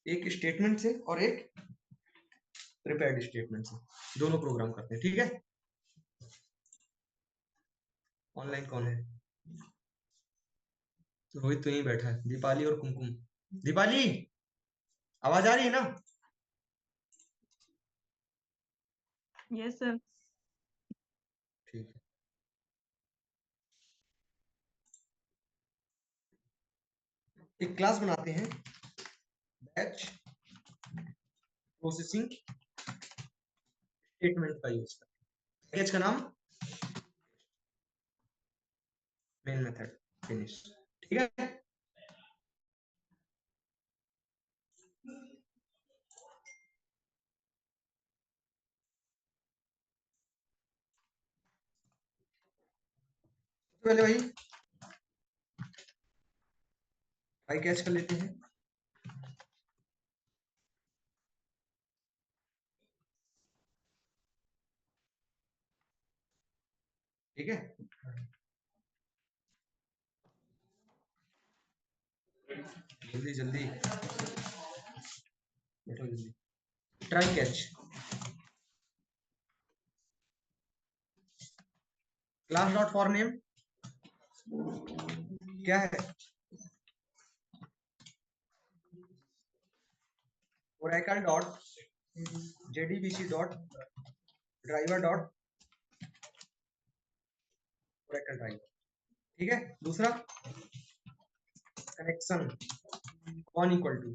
एक स्टेटमेंट से और एक प्रिपेयर्ड स्टेटमेंट से, दोनों प्रोग्राम करते हैं। ठीक है, ऑनलाइन कौन है? रोहित तो यहीं बैठा है, दीपाली और कुमकुम। दीपाली, आवाज आ रही है ना? Yes sir. ठीक है। एक क्लास बनाते हैं, बैच प्रोसेसिंग स्टेटमेंट का यूज करते हैं। पैकेज का नाम मेन मेथड, फिनिश। ठीक है, तो पहले भाई ट्राई कैच कर लेते हैं। ठीक है, जल्दी जल्दी बैठो, जल्दी। Try catch class dot for name क्या है? Oracle dot JDBC dot driver dot oracle driver. ठीक है, दूसरा connection one equal to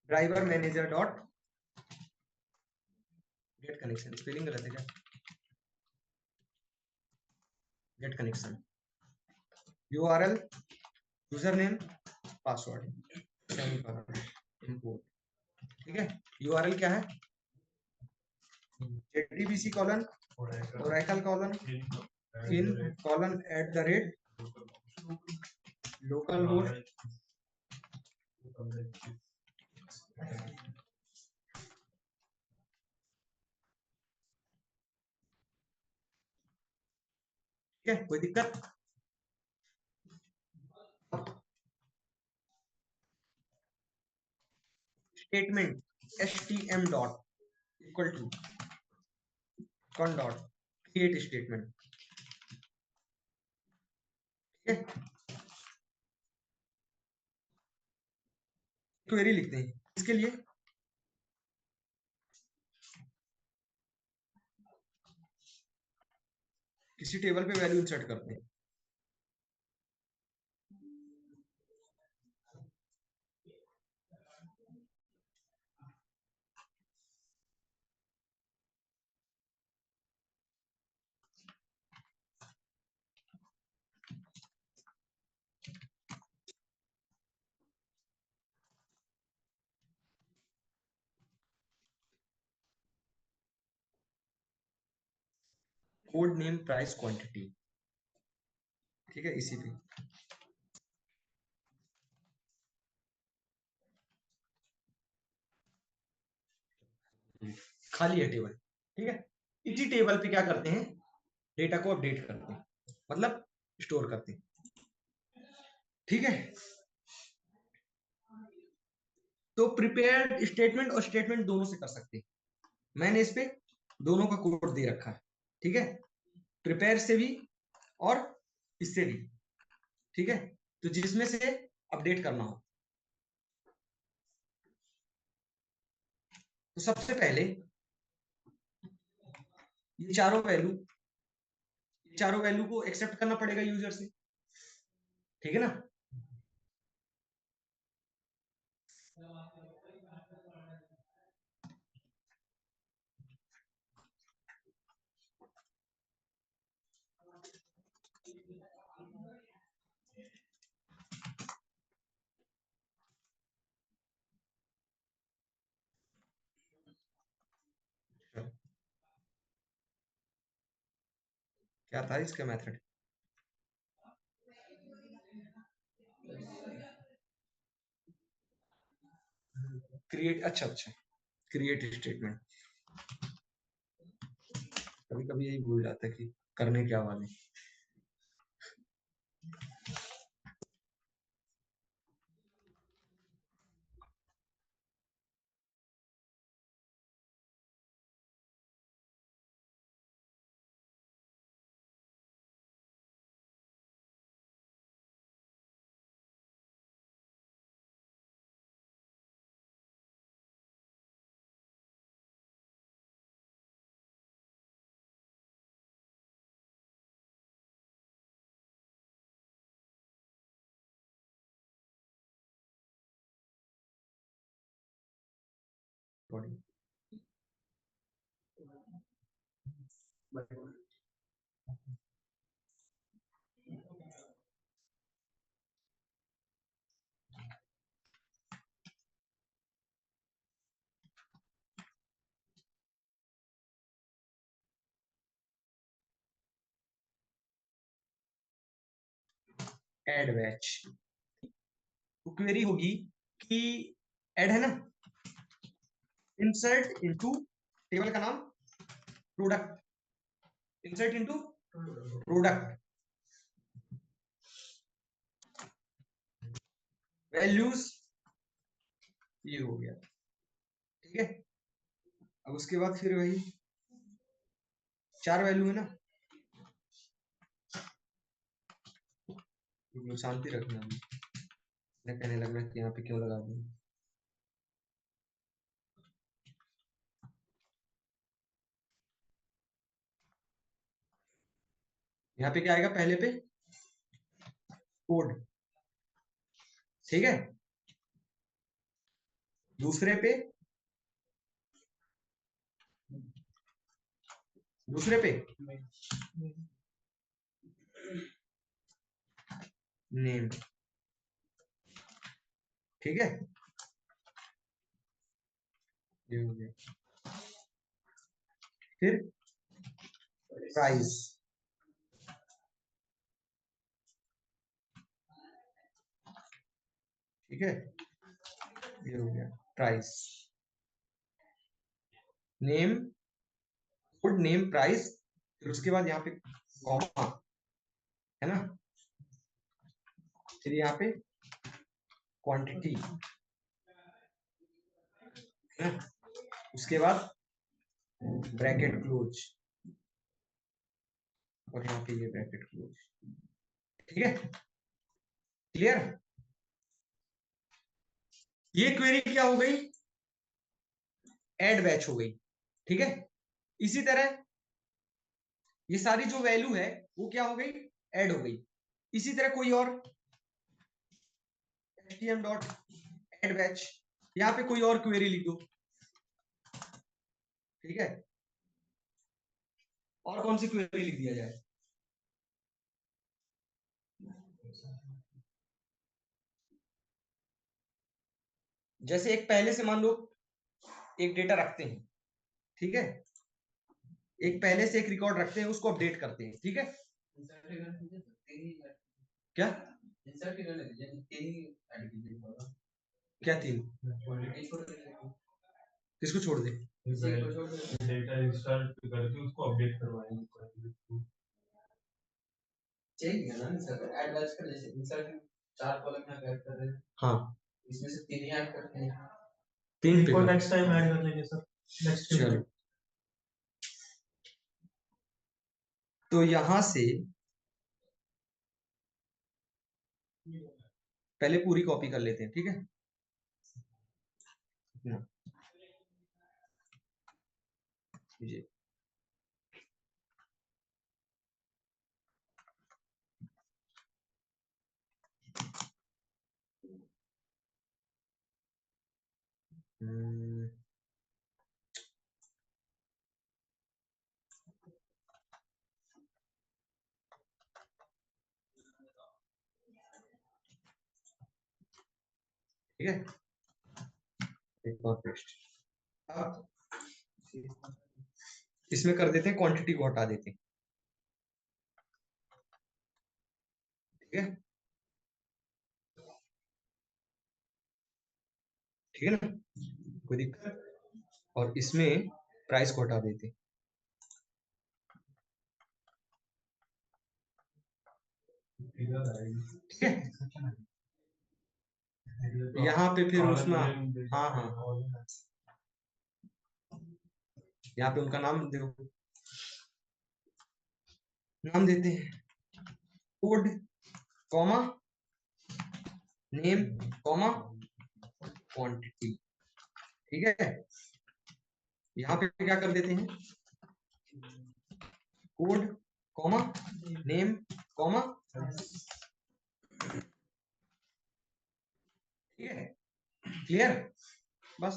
driver manager dot get connection. Spelling गलत है क्या? Get connection, URL user name password semicolon import. ठीक है, यूआरएल क्या है? JDBC colon oracle colon in colon at the rate local host. ठीक है, कोई दिक्कत? Statement htm dot equal to cone dot create statement. ठीक है, क्वेरी लिखते हैं इसके लिए। किसी टेबल पे वैल्यू इंसर्ट करते हैं। Code name price quantity. ठीक है, इसी पे खाली है टेबल। ठीक है, इसी टेबल पे क्या करते हैं, डेटा को अपडेट करते हैं, मतलब स्टोर करते हैं। ठीक है, तो प्रिपेयर्ड स्टेटमेंट और स्टेटमेंट दोनों से कर सकते हैं। मैंने इस पे दोनों का कोड दे रखा है। ठीक है, प्रिपेयर से भी और इससे भी। ठीक है, तो जिसमें से अपडेट करना हो, तो सबसे पहले ये चारों वैल्यू को एक्सेप्ट करना पड़ेगा यूजर से। ठीक है ना? क्या था इसका मेथड? क्रिएट, अच्छा अच्छा, क्रिएट स्टेटमेंट। कभी कभी यही भूल जाता है कि करने क्या वाले। अकॉर्डिंग। एड बैच क्वेरी होगी कि एड है ना, इंसर्ट इनटू, टेबल का नाम product, insert into product, values ये हो गया, ठीक है। अब उसके बाद फिर वही 4 वैल्यू है ना, शांति रखना, मैं कहने लगना कि यहाँ पे क्यों लगा दूं। यहाँ पे क्या आएगा पहले पे, कोड, ठीक है। दूसरे पे नेम, ठीक है, ये हो गया। फिर प्राइस, ठीक है, ये हो गया price, name, code, name, price, फिर उसके बाद यहाँ पे कॉमा है ना, फिर यहाँ पे क्वांटिटी है ना, उसके बाद ब्रैकेट क्लोज, और यहाँ पे ये ब्रैकेट क्लोज, ठीक है, क्लियर। ये क्वेरी क्या हो गई, एड बैच हो गई, ठीक है। इसी तरह ये सारी जो वैल्यू है वो क्या हो गई, ऐड हो गई। इसी तरह कोई और htm डॉट एड बैच, यहाँ पे कोई और क्वेरी लिख दो, ठीक है। और कौन सी क्वेरी लिख दिया जाए, जैसे एक पहले से मान लो एक डेटा रखते हैं, ठीक है, एक पहले से एक रिकॉर्ड रखते हैं, उसको अपडेट करते हैं, ठीक है। क्या क्या 3, किसको छोड़ दे, डेटा इंसर्ट करके उसको अपडेट करवाएंगे, चाहिए ना सर, ऐड बैच का जैसे इंसर्ट 4 कॉलम में ऐड कर रहे हैं, हाँ, इसमें से 3 ही ऐड करते हैं, 3 पे नेक्स्ट टाइम ऐड कर लेंगे सर, नेक्स्ट। चलो, तो यहां से पहले पूरी कॉपी कर लेते हैं, ठीक है। जी, ठीक है, एक और पेस्ट। अब इसमें कर देते हैं, क्वांटिटी को हटा देते हैं, ठीक है, ठीक है ना, कोई दिक्कत। और इसमें प्राइस को हटा देते हैं, ठीक है। यहाँ पे फिर उसमें, हाँ हाँ, यहाँ पे उनका नाम देखो, नाम देते हैं code, comma, name, comma, quantity, ठीक है। यहाँ पे क्या कर देते हैं, कोड, कॉमा, नेम, कॉमा, ठीक है, क्लियर, बस।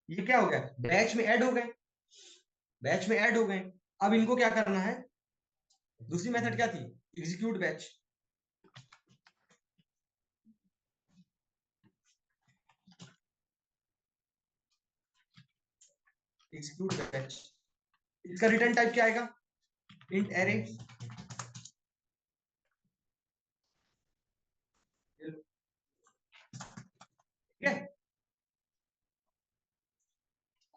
ये क्या हो गया, बैच में ऐड हो गए, बैच में ऐड हो गए। अब इनको क्या करना है, दूसरी मेथड क्या थी, एग्जीक्यूट बैच। एग्जीक्यूट बैच, इसका रिटर्न टाइप क्या आएगा, इंट एरे। ठीक है,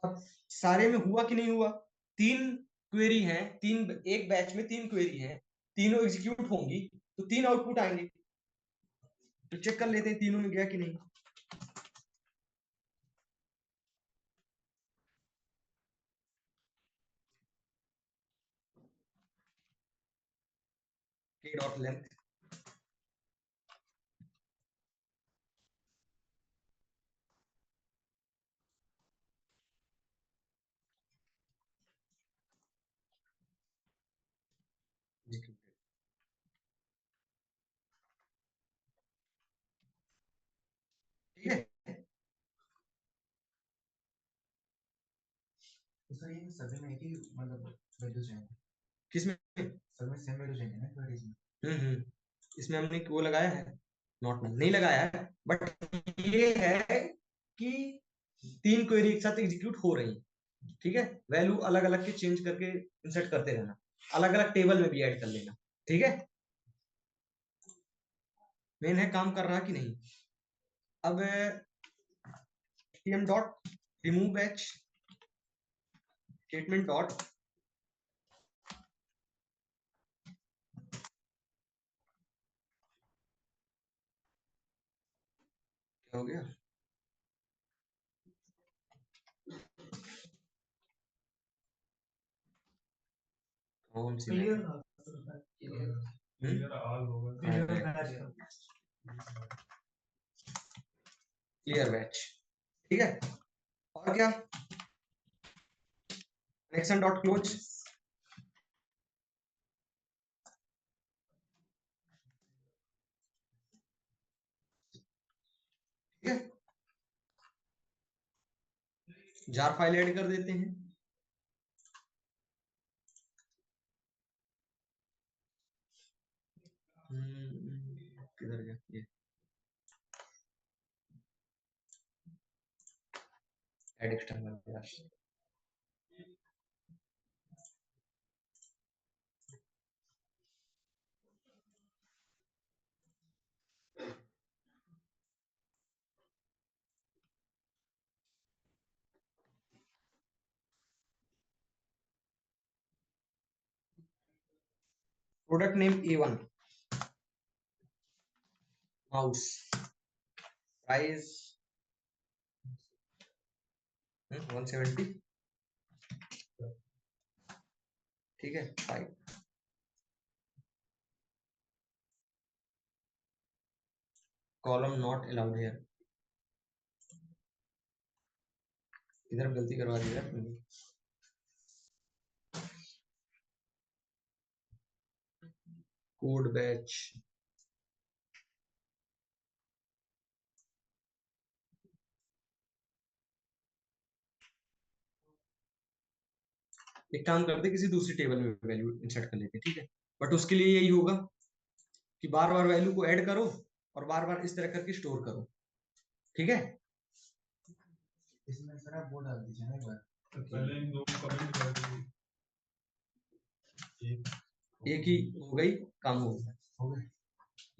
अब सारे में हुआ कि नहीं हुआ, तीन क्वेरी है, तीन, एक बैच में तीन क्वेरी है, तीनों एग्जीक्यूट होंगी तो तीन आउटपुट आएंगे। तो चेक कर लेते हैं तीनों में गया कि नहीं। k dot length, executed. ठीक है, तो सर ये सभी में एक ही मतलब वैल्यूज हैं, किसमें, सब में सेम वैल्यूज हैं ना क्वेरीज में। हम्म, इसमें हमने वो लगाया है, नॉट में नहीं लगाया है, बट ये है कि तीन क्वेरी एक साथ एग्जीक्यूट हो रही है। ठीक है, वैल्यू अलग अलग के चेंज करके इंसर्ट करते रहना, अलग अलग टेबल में भी ऐड कर लेना। ठीक है, मेन है काम कर रहा कि नहीं। अब htm dot remove batch statement dot, क्या हो गया, कौन सी क्लियर क्लियर बैच। ठीक है, और क्या, कनेक्शन डॉट क्लोज, ठीक है, जार फाइल ऐड कर देते हैं। किधर गया ये, add external class, product name A1, mouse, price 170, ठीक है, 5, कॉलम नॉट अलाउड हियर, इधर गलती करवा दी यार तुमने। कोड बैच, एक काम करते किसी दूसरी टेबल में वैल्यू इंसर्ट कर लेते, ठीक है, बट उसके लिए यही होगा कि बार बार वैल्यू को ऐड करो और बार बार इस तरह करके स्टोर करो। ठीक है, इसमें सर आप वो डाल दीजिए ना एक बार, तो पहले इन दो कमेंट कर दीजिए। एक ही हो गई, काम हो गया, हो गए।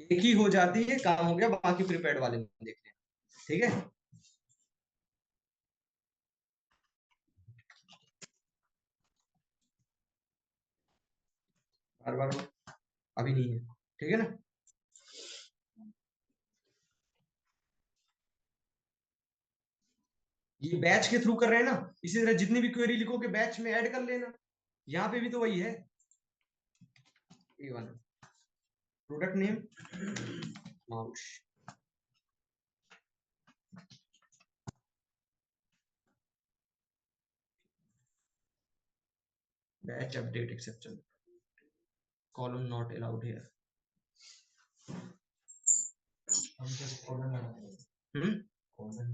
एक ही हो जाती है, काम हो गया, बाकी प्रीपेड वाले में देख लेना। ठीक है, बार बार अभी नहीं है, ठीक है ना। ये बैच के थ्रू कर रहे हैं ना, इसी तरह जितनी भी क्वेरी लिखोगे बैच में ऐड कर लेना, यहाँ पे भी तो वही है। A1 product name mouse, batch update exception, column not allowed here. हम जस्ट कॉलन लगा देंगे, हम्म, कॉलन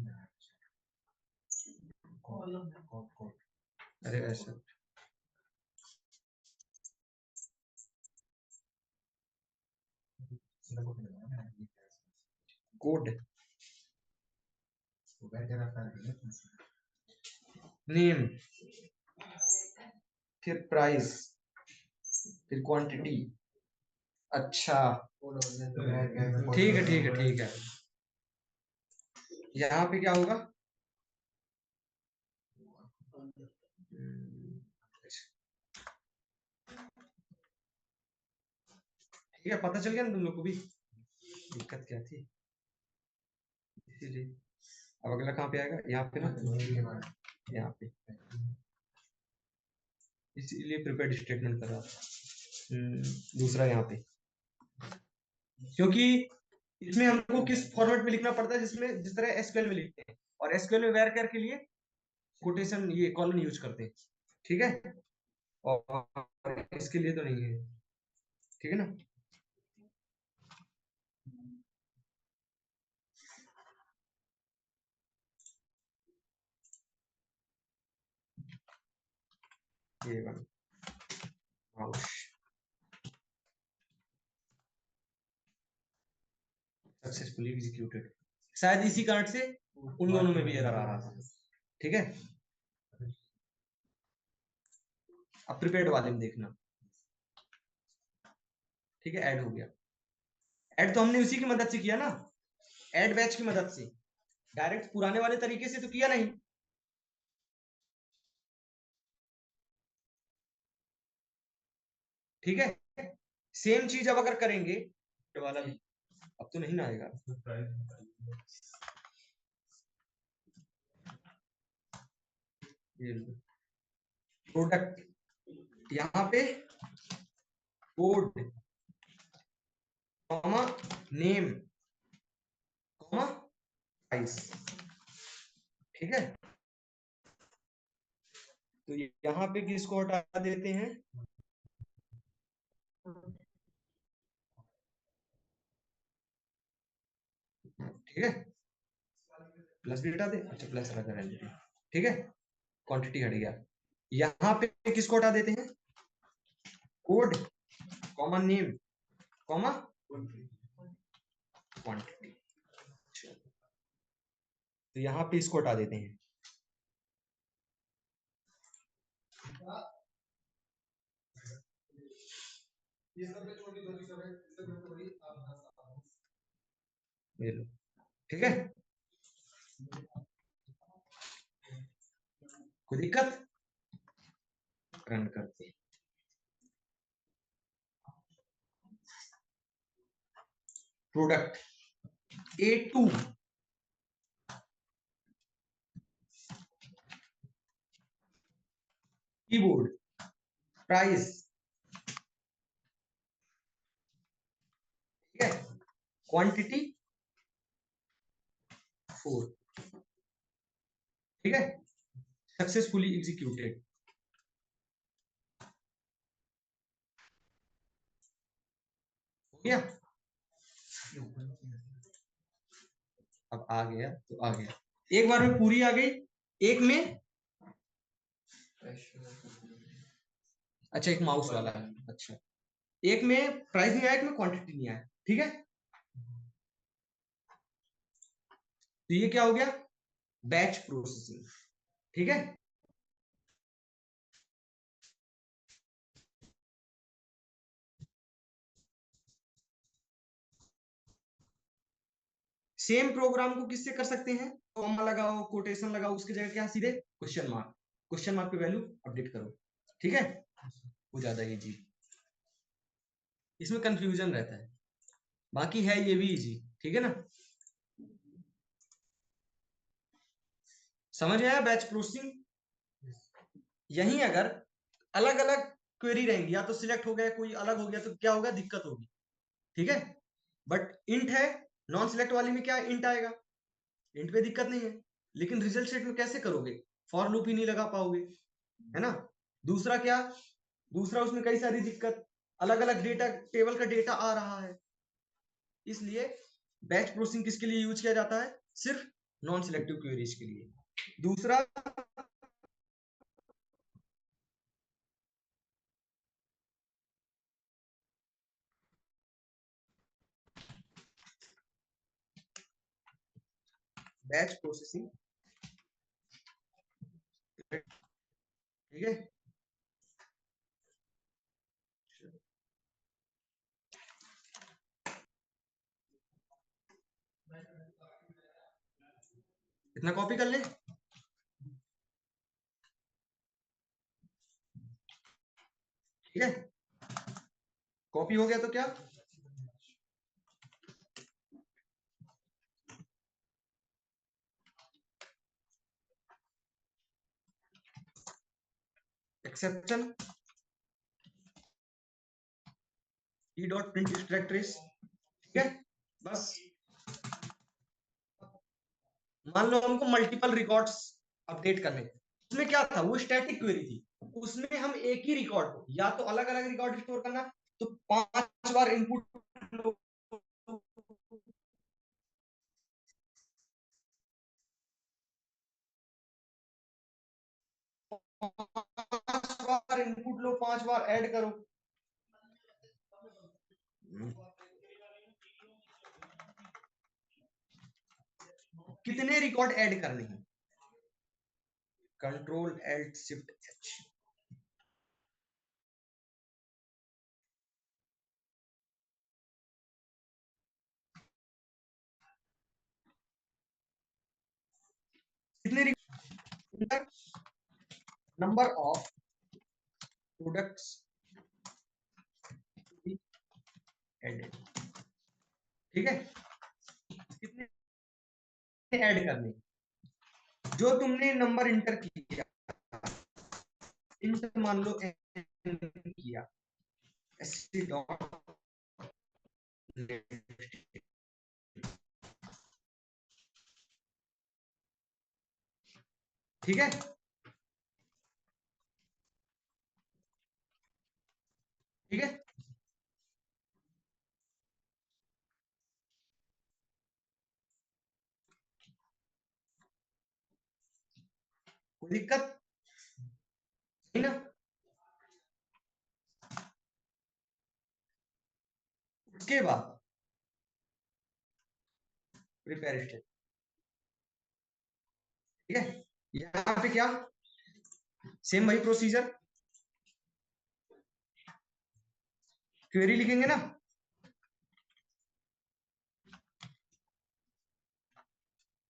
अरे ऐसा सिंगल कोट लगाया मैंने ये क्या है? कोड वो वगैरह कर दिया नेम, फिर प्राइस, फिर क्वांटिटी। अच्छा ठीक है ठीक है ठीक है। यहाँ पे क्या होगा? ठीक है, पता चल गया ना तुम लोग को भी दिक्कत क्या थी, इसीलिए। अब अगला कहाँ पे आएगा? यहाँ पे ना, यहाँ पे, इसीलिए प्रिपेयर्ड स्टेटमेंट कर रहा था। दूसरा यहाँ पे, क्योंकि इसमें हमको किस फॉर्मेट में लिखना पड़ता है, जिसमें जिस तरह एसक्यूएल में लिखते हैं, और एसक्यूएल में वेर के लिए कोटेशन, ये कॉलन यूज करते हैं, ठीक है, और इसके लिए तो नहीं है, ठीक है ना। ये वाला माउस सक्सेसफुली एग्जीक्यूटेड, शायद इसी कारण से उन दोनों में भी एरर आ रहा था, ठीक है। अब प्रिपेयर्ड वाले में देखना, ठीक है, ऐड हो गया। ऐड तो हमने उसी की मदद से किया ना, ऐड बैच की मदद से, डायरेक्ट पुराने वाले तरीके से तो किया नहीं। ठीक है, सेम चीज अब अगर करेंगे तो वाला भी, अब तो नहीं ना आएगा। प्रोडक्ट, यहाँ पे code, comma name, comma price, ठीक है। तो यहाँ पे किसको हटा देते हैं? ठीक है, प्लस भी हटा दे, अच्छा प्लस रखा रहने दे, ठीक है, क्वांटिटी हट गया। यहाँ पे किसको हटा देते हैं? Code, comma name, comma quantity, तो यहाँ पे इसको हटा देते हैं। ये लो, ठीक है, कोई दिक्कत? रन करते हैं। प्रोडक्ट A2, कीबोर्ड, प्राइस, ठीक है, क्वांटिटी 4, ठीक है, सक्सेसफुली एग्जीक्यूटेड। हो गया, अब आ गया तो आ गया, एक बार में पूरी आ गई, एक में, अच्छा एक माउस वाला है, अच्छा एक में प्राइस नहीं आया, एक में क्वांटिटी नहीं आया, ठीक है। तो ये क्या हो गया? बैच प्रोसेसिंग, ठीक है। सेम प्रोग्राम को किससे कर सकते हैं? कॉमा लगाओ, कोटेशन लगाओ, उसकी जगह क्या, सीधे क्वेश्चन मार्क, क्वेश्चन मार्क पे वैल्यू अपडेट करो, ठीक है, वो ज्यादा इजी। इसमें कंफ्यूजन रहता है, बाकी है ये भी इजी, ठीक है ना। समझ आया बैच प्रोसेसिंग? यही अगर अलग अलग क्वेरी रहेंगी, या तो सिलेक्ट हो गया कोई अलग हो गया, तो क्या होगा, दिक्कत होगी, ठीक है। बट इंट है, नॉन सिलेक्ट वाली में क्या इंट आएगा, इंट पे दिक्कत नहीं है। लेकिन रिजल्ट सेट में कैसे करोगे? फॉर लूप ही नहीं लगा पाओगे, है ना। दूसरा क्या, दूसरा उसमें कई सारी दिक्कत, अलग अलग डेटा, टेबल का डेटा आ रहा है। इसलिए बैच प्रोसेसिंग किसके लिए यूज किया जाता है? सिर्फ नॉन सिलेक्टिव क्वेरीज के लिए। दूसरा, बैच प्रोसेसिंग, ठीक है। इतना कॉपी कर ले, ठीक है। कॉपी हो गया तो क्या, exception E dot print extract trace, ठीक है। बस मान लो हमको मल्टीपल रिकॉर्ड्स अपडेट करने, उसमें क्या था, वो स्टैटिक क्वेरी थी, उसमें हम एक ही रिकॉर्ड को या तो अलग अलग रिकॉर्ड स्टोर करना, तो 5 बार इनपुट, 5 बार इनपुट लो, 5 बार ऐड करो। कितने रिकॉर्ड ऐड करने हैं, कंट्रोल एल्ट शिफ्ट एच, कितने नंबर ऑफ प्रोडक्ट्स एडेड, ठीक है। कितने ऐड करने, जो तुमने नंबर इंटर किया, इंटर मान लो n किया, एसटी डॉट, ठीक है। ठीक है, कोई दिक्कत नहीं ना। उसके बाद प्रिपेयर स्टेप, ठीक है। यहाँ पे क्या, सेम वही प्रोसीजर, क्वेरी लिखेंगे ना,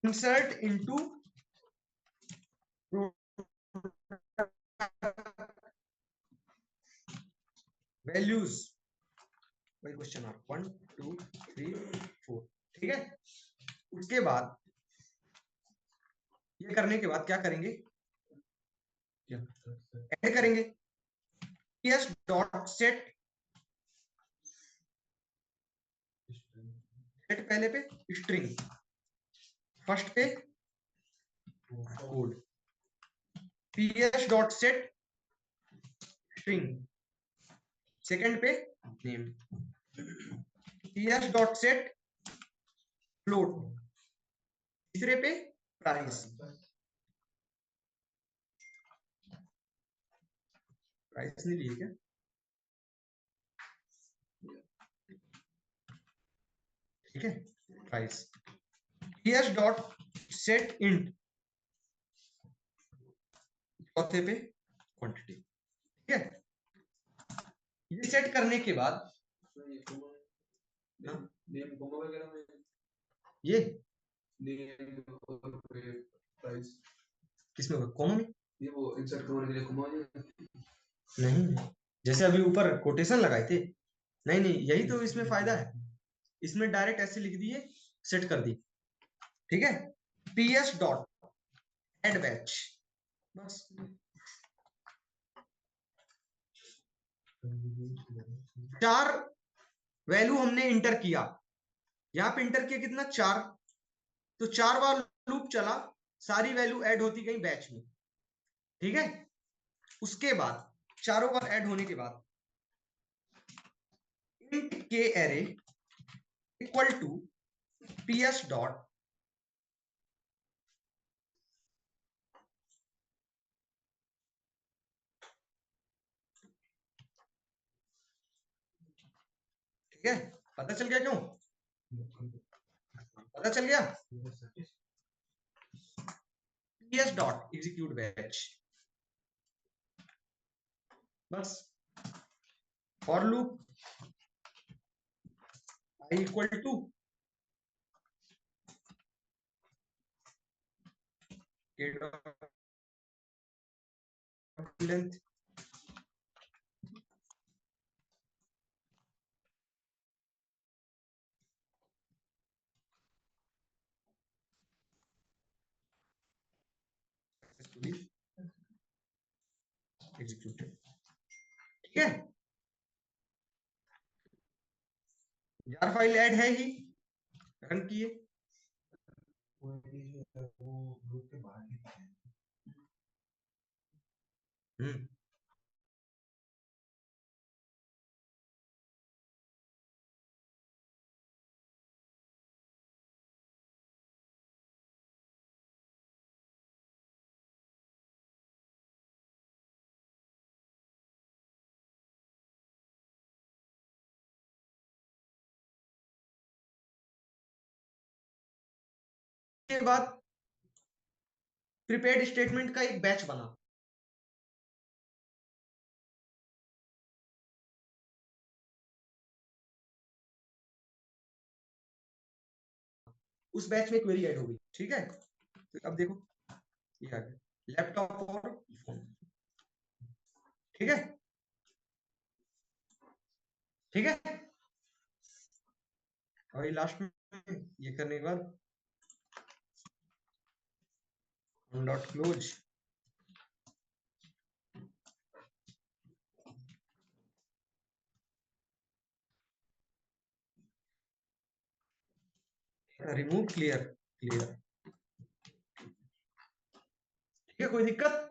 इंसर्ट इनटू वैल्यूज, वही क्वेश्चन मार्क 1 2 3 4, ठीक है। उसके बाद ये करने के बाद क्या करेंगे, ऐड करेंगे ps डॉट सेट, सेट पहले पे स्ट्रिंग, फर्स्ट पे code, ps dot set string, second पे name, ps dot set float, तीसरे पे प्राइस, प्राइस नहीं लिया क्या, ठीक है, price, ps dot set int, चौथे पे क्वांटिटी, ठीक है। ये सेट करने के बाद ये प्राइस किसमें होगा, कॉमा में, ये वो इंसर्ट करने के लिए घुमा दिया। नहीं, जैसे अभी ऊपर कोटेशन लगाए थे, नहीं नहीं, यही तो इसमें फायदा है, इसमें डायरेक्ट ऐसे लिख दिए, सेट कर दी, ठीक है। ps डॉट एड बैच, बस चार वैल्यू हमने इंटर किया, यहाँ पे इंटर किया कितना, 4, तो 4 बार लूप चला, सारी वैल्यू ऐड होती गई बैच में, ठीक है। उसके बाद चारों बार ऐड होने के बाद इंट के array equal to ps dot ठीक है। पता चल गया क्यों, पता चल गया, ps डॉट एग्जीक्यूट बैच, बस। For loop i equal to k dot length executed, ठीक है। जार फाइल ऐड है ही, रन किए, वो ग्रुप के बाहर ही था। हम्म, के बाद प्रीपेड स्टेटमेंट का एक बैच बना, उस बैच में क्वेरी ऐड हो गई, ठीक है। तो अब देखो ये आ गया लैपटॉप और फोन, ठीक है, ठीक है। और ये लास्ट में ये करने के बाद dot close, remove clear clear, ठीक है, कोई दिक्कत।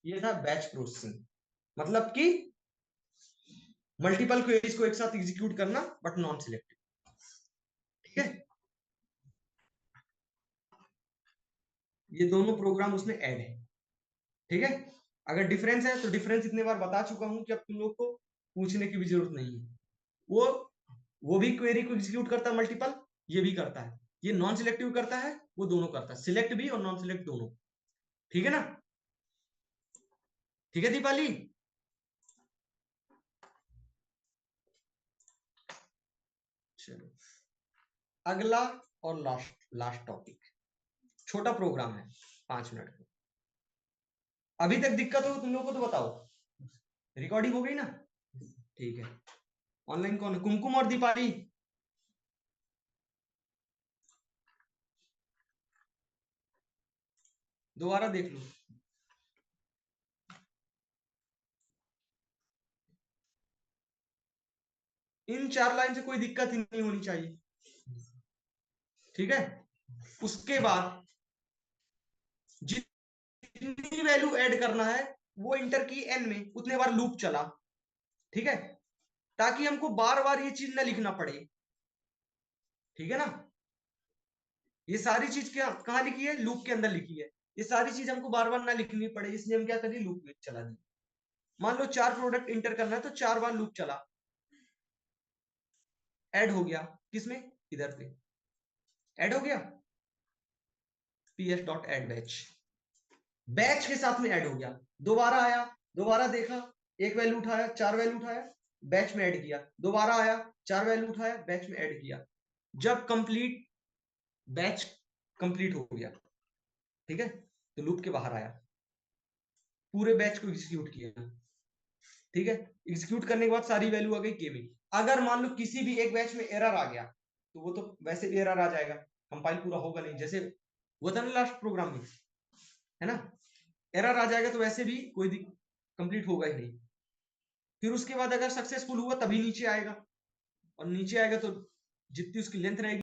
ये था बैच प्रोसेसिंग, मतलब कि मल्टीपल क्वेरीज को एक साथ एग्जीक्यूट करना बट नॉन सिलेक्टिव, ठीक है। ये दोनों प्रोग्राम उसमें ऐड है, ठीक है। अगर डिफरेंस है तो डिफरेंस इतने बार बता चुका हूं कि अब तुम लोग को पूछने की भी जरूरत नहीं है। वो भी क्वेरी को एग्जीक्यूट करता है मल्टीपल, ये भी करता है। ये नॉन सिलेक्टिव करता है, वो दोनों करता है, सिलेक्ट भी और नॉन सिलेक्ट दोनों, ठीक है ना। ठीक है दीपाली, चलो अगला और लास्ट लास्ट टॉपिक, छोटा प्रोग्राम है 5 मिनट का। अभी तक दिक्कत हो तुम लोग को तो बताओ, रिकॉर्डिंग हो गई ना, ठीक है। ऑनलाइन कौन है, कुमकुम और दीपाली? दोबारा देख लो, इन 4 लाइन से कोई दिक्कत ही नहीं होनी चाहिए, ठीक है। उसके बाद जितनी वैल्यू ऐड करना है वो इंटर की एन में उतने बार लूप चला, ठीक है, ताकि हमको बार बार ये चीज ना लिखना पड़े, ठीक है ना। ये सारी चीज क्या कहां लिखी है, लूप के अंदर लिखी है। ये सारी चीज हमको बार बार ना लिखनी पड़े, इसलिए हम क्या करें, लूप में चला दें। मान लो 4 प्रोडक्ट इंटर करना है तो 4 बार लूप चला, ऐड हो गया किसमें, इधर पे ऐड हो गया, ps dot add batch, batch के साथ में ऐड हो गया। दोबारा आया, दोबारा देखा, एक वैल्यू उठाया, 4 वैल्यू उठाया, बैच में ऐड किया, दोबारा आया, 4 वैल्यू उठाया, बैच में ऐड किया। जब कंप्लीट बैच कंप्लीट हो गया, ठीक है, तो लूप के बाहर आया, पूरे बैच को एग्जीक्यूट किया, ठीक है। एग्जीक्यूट करने के बाद सारी वैल्यू आ गई के में। अगर मान लो किसी भी एक बैच में एरर आ गया तो वो तो वैसे भी एरर आ जाएगा, कंपाइल पूरा होगा नहीं, जैसे वो था ना लास्ट प्रोग्राम में, है ना। एरर आ जाएगा तो वैसे भी कोई कंप्लीट होगा ही नहीं। फिर उसके बाद अगर सक्सेसफुल हुआ तभी नीचे आएगा, और नीचे आएगा तो जितनी उसकी लेंथ रहेगी